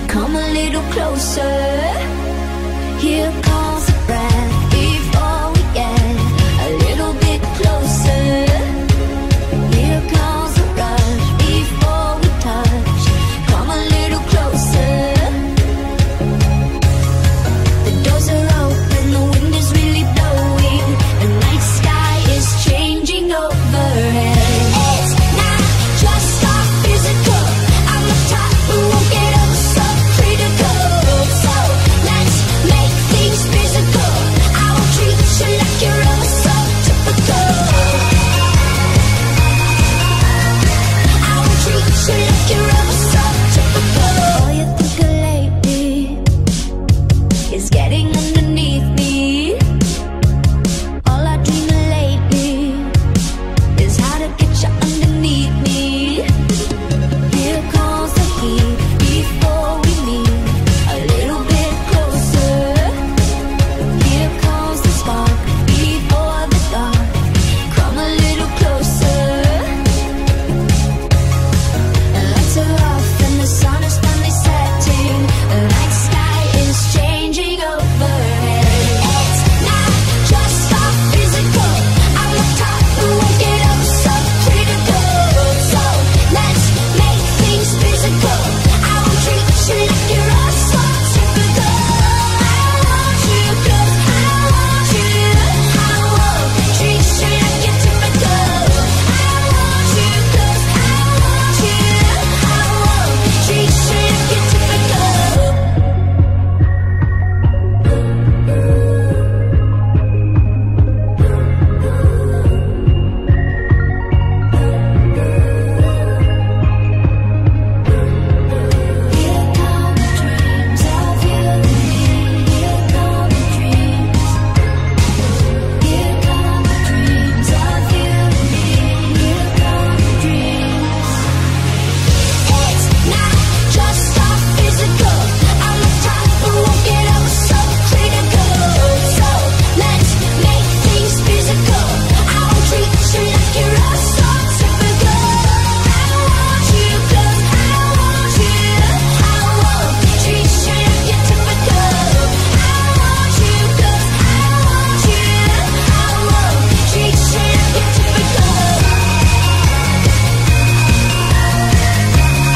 come a little closer. Here comes the breath before we get a little bit closer. Here comes the rush before we touch, come a little closer. The doors are open, the wind is really blowing, the night sky is changing overhead. It's not just our physical, I'm the type who won't get up so critical. So let's make things physical, I won't treat you like you're oh so typical. I won't treat you like you're oh so typical. All you think of lately is getting underneath me. All I dream of lately is how to get you underneath me. Here comes the heat before we meet a little bit closer. Here comes the spark before the dark, come a little closer. The lights are off and the sun is finally setting, the night sky is changing overhead. It's not just our physical, I'm the type who won't get up so critical. So let's make things physical, I won't treat you like you're all so typical. I want you 'cause I want you, I won't treat you like you're typical. I want you 'cause I want you, I won't treat you like you're typical. Here come the dreams of you and me. Here come the dreams. Here come the dreams of you and me. Here come the dreams. It's not just our physical, I'm the type who won't get up so critical. So let's make things physical, I won't treat you like you're all so typical. I want you 'cause I want you, I won't treat you like you're typical. I want you 'cause I want you, I won't treat you like you're typical.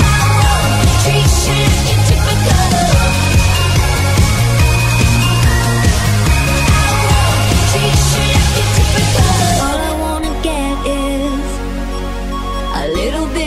I won't treat you like you're typical. Treat you like you're typical. All I wanna get is a little bit